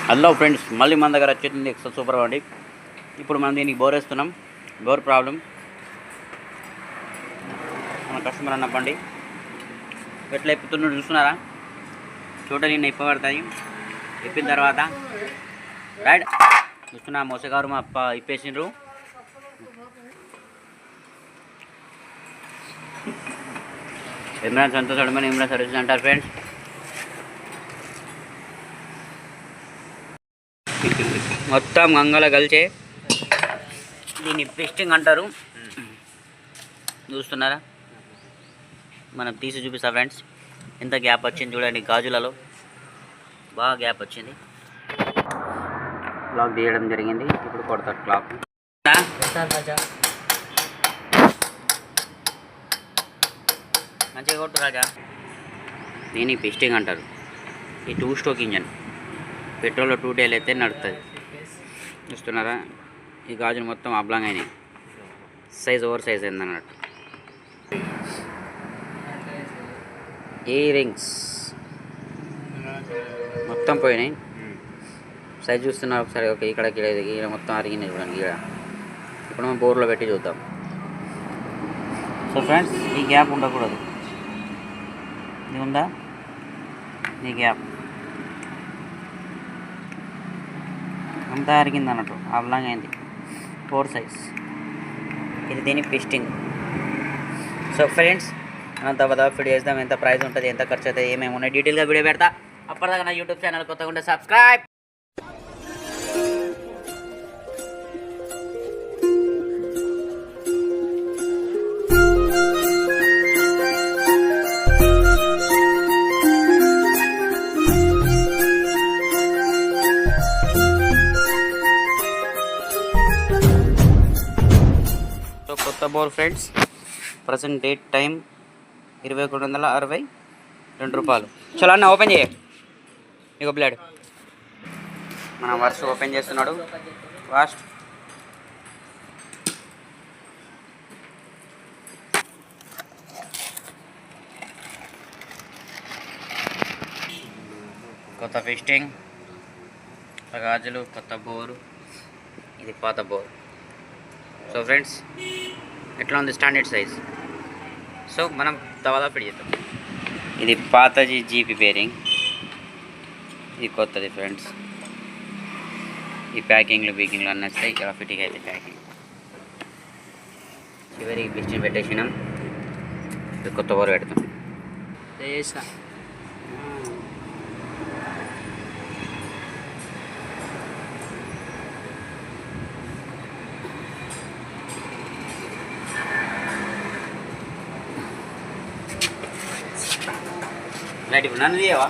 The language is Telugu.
హలో ఫ్రెండ్స్, మళ్ళీ మన దగ్గర వచ్చేసింది ఎక్సెల్ సూపర్ అండి. ఇప్పుడు మనం దీనికి బోర్ వేస్తున్నాం. బోర్ ప్రాబ్లం మన కస్టమర్ అన్నప్పండి ఎట్లా ఇప్పుతున్నాడు చూస్తున్నారా? చూడండి, నిన్న ఇప్పబడతాయి. ఇప్పిన తర్వాత రైట్ చూస్తున్నా మోసగారు మా అప్ప ఇప్పేసిండ్రు. ఇమ్రాన్ సంతోష్ అడమని ఇమ్రాన్ సర్వీసెస్ అంటారు ఫ్రెండ్స్. మొత్తం గంగలో కలిసే దీన్ని పెస్టింగ్ అంటారు. చూస్తున్నారా? మనం తీసి చూపిస్తా ఫ్రెండ్స్. ఎంత గ్యాప్ వచ్చింది చూడండి, గాజులలో బాగా గ్యాప్ వచ్చింది. క్లాక్ తీయడం జరిగింది. ఇప్పుడు కొడతారు క్లాక్. మంచిగా కొట్టు రాజా. దీన్ని పెస్టింగ్ అంటారు. ఈ 2 స్ట్రోక్ ఇంజన్ పెట్రోల్లో 2 డేలు అయితే నడుస్తుంది. చూస్తున్నారా? ఈ గాజులు మొత్తం అబ్లాంగ్ అయినాయి. సైజ్ ఓవర్ సైజ్ అయింది అన్నట్టు. ఈ రింగ్స్ మొత్తం పోయినాయి. సైజ్ చూస్తున్నారు ఒకసారి. ఓకే, ఇక్కడ ఇక్కడ మొత్తం అరిగినాయి చూడండి. ఇక్కడ ఇప్పుడు మనం బోర్లో పెట్టి చూద్దాం. సో ఫ్రెండ్స్, ఈ గ్యాప్ ఉండకూడదు. ఇది ఉందా? ఈ గ్యాప్ అంతా అరిగింది అన్నట్టు, అబ్లాంగ్ అయింది. 4 సైజ్. ఇది దీని పిస్టింగ్. సో ఫ్రెండ్స్, అంత బదా ఫీడ్ చేద్దాం. ఎంత ప్రైస్ ఉంటుంది, ఎంత ఖర్చు అవుతుంది, ఏమేమి ఉన్నాయి డీటెయిల్గా వీడియో పెడతా. అప్పటిదాకా నా యూట్యూబ్ ఛానల్ కొత్తగా ఉంటే సబ్స్క్రైబ్. కొత్త bore friends, present date time 2162 రూపాయలు. చలో అన్న ఓపెన్ చేయ. ఇక బ్లేడ్ మన వర్ష్ ఓపెన్ చేస్తున్నాడు. ఫాస్ట్. కొత్త ఫిస్టింగ్, గాజులు, కొత్త బోరు. ఇది పాత బోర్. సో ఫ్రెండ్స్, ఎట్లా ఉంది స్టాండర్డ్ సైజ్. సో మనం తవాలా ఫిట్ చేద్దాం. ఇది పాతది జీపీ బేరింగ్, ఇది కొత్తది ఫ్రెండ్స్. ఈ ప్యాకింగ్లు బీకింగ్లు అన్నీ వస్తాయి. ఇక్కడ ఫిట్టింగ్ అయితే ప్యాకింగ్ చివరికి పిస్టిన్ పెట్టేసినాం. ఇది కొత్త బోర్ పెడతాం. రైట్, ఇప్పుడు నన్ను తీయవా?